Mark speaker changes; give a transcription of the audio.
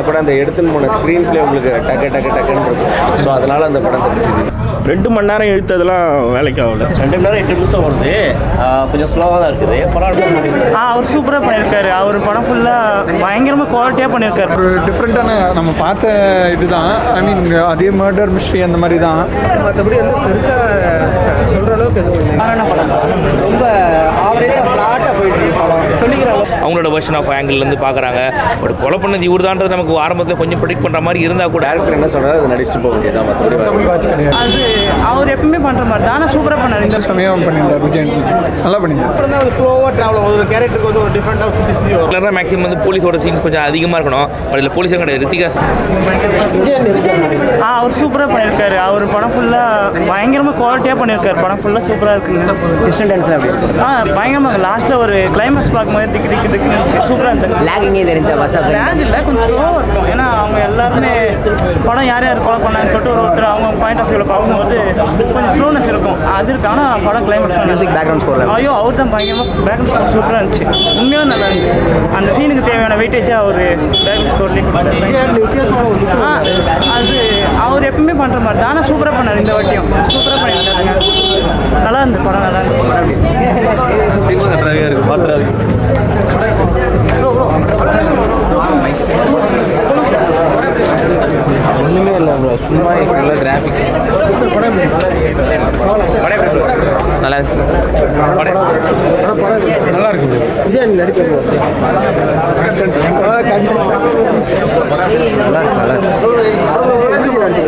Speaker 1: கூட அந்த எடுத்துன்னு போன ஸ்க்ரீன் பிளே உங்களுக்கு டக்குன்னு இருக்கும். ஸோ அதனால் அந்த படம் தெரிஞ்சுது.
Speaker 2: 2 மணி நேரம் இழுத்ததெல்லாம் வேலைக்கு ஆகல.
Speaker 3: 2 மணி நேரம் 8 நிமிஷம் வருது. கொஞ்சம் ஸ்லோவாக தான் இருக்குது. படம்
Speaker 4: அவர் சூப்பராக பண்ணியிருக்காரு. அவர் படம் ஃபுல்லாக பயங்கரமாக குவாலிட்டியாக பண்ணியிருக்காரு.
Speaker 5: ஒரு டிஃப்ரெண்ட்டான நம்ம பார்த்த இதுதான். ஐ மீன் அதே மர்டர் மிஸ்ட்ரி அந்த மாதிரி தான்.
Speaker 6: மற்றபடி வந்து பெருசாக சொல்கிற அளவுக்கு எதுவும் இல்லை.
Speaker 7: படம் ரொம்ப ஆவரேஜாக ஃப்ளாட்டாக போயிட்டு படம் சொல்லிக்கிற அளவுக்கு
Speaker 8: அவங்களோட வெர்ஷன் ஆஃப் ஆங்கிள்லேருந்து பார்க்குறாங்க. பட் கொலை பண்ணது இவர் தான்றது நமக்கு ஆரம்பத்தில் கொஞ்சம் ப்ரெடிக்ட் பண்ணுற மாதிரி இருந்தால் கூட
Speaker 1: டேரக்டர் என்ன சொல்கிறாரு அதை நடிச்சுட்டு போக வேண்டியதான். மற்றபடி
Speaker 4: அது அவர் எப்பவுமே பண்ணுற மாதிரி தான். ஆனால் சூப்பராக பண்ணார். இந்த
Speaker 5: செமையாக பண்ணியிருந்தார் விஜய். நல்லா பண்ணியிருந்தார்.
Speaker 7: அப்புறம் தான் ஒரு ஸ்லோவாக ட்ராவல் ஆகும். ஒரு கேரக்டருக்கு வந்து ஒரு டிஃப்ரெண்ட்டாக
Speaker 8: மேக்ஸிமம் வந்து போலீஸோட சீன்ஸ் கொஞ்சம் அதிகமாக இருக்கணும். பட் இதில் போலீஸும் கிடையாது. ரித்திகா
Speaker 4: அவர் சூப்பராக பண்ணியிருக்காரு. அவர் படம் ஃபுல்லாக பயங்கரமாக குவாலிட்டியாக பண்ணியிருக்காரு. படம் ஃபுல்லாக சூப்பராக இருக்குங்க.
Speaker 7: டிஸ்டன்ஸ் அப்படி
Speaker 4: பயங்கரமாக லாஸ்ட்டில் ஒரு கிளைமேக்ஸ் பார்க்கும்போது திக்கு இருந்துச்சு. சூப்பராக இருந்தது.
Speaker 7: லேகிங்கே தெரிஞ்சா ஃபர்ஸ்ட் ஆஃப்
Speaker 4: லேக் இல்லை, கொஞ்சம் ஸ்லோவாக இருக்கும். ஏன்னா அவங்க எல்லாருமே படம் யார் கொலை பண்ணாங்கன்னு சொல்லிட்டு ஒருத்தர் அவங்க பாயிண்ட் ஆஃப் வியூவில் பார்க்கும்போது கொஞ்சம் ஸ்லோனஸ் இருக்கும். அது இருக்கு. ஆனால் படம் கிளைமேக்ஸ்
Speaker 7: மியூசிக் பேக்ரவுண்ட் ஸ்கோர்
Speaker 4: ஐயோ அவர் தான் பயங்கரமாக பேக்ரவுண்ட் ஸ்கோர் சூப்பராக இருந்துச்சு. உண்மையாக நல்லா இருந்துச்சு. அந்த சீனுக்கு தேவையான வெயிட்டேஜாக ஒரு பேக்ரவுண்ட் ஸ்கோர்லேயே அது அவர் எப்பவுமே பண்ணுற மாதிரி தான். ஆனால் சூப்பராக பண்ணார். இந்த வாட்டியும் சூப்பராக பண்ணியிருக்காருங்க. நல்லா இருந்தது படம். நல்லா இருந்தது.
Speaker 1: இருக்குது பார்த்துறாரு.
Speaker 3: ஒன்றுமே இல்லை ப்ரோ. சும்மா நல்ல கிராஃபிக். நல்லா இருந்துச்சு.
Speaker 5: நல்லா இருக்குது.
Speaker 7: விஜய் நடிப்பு நல்லா இருக்கு.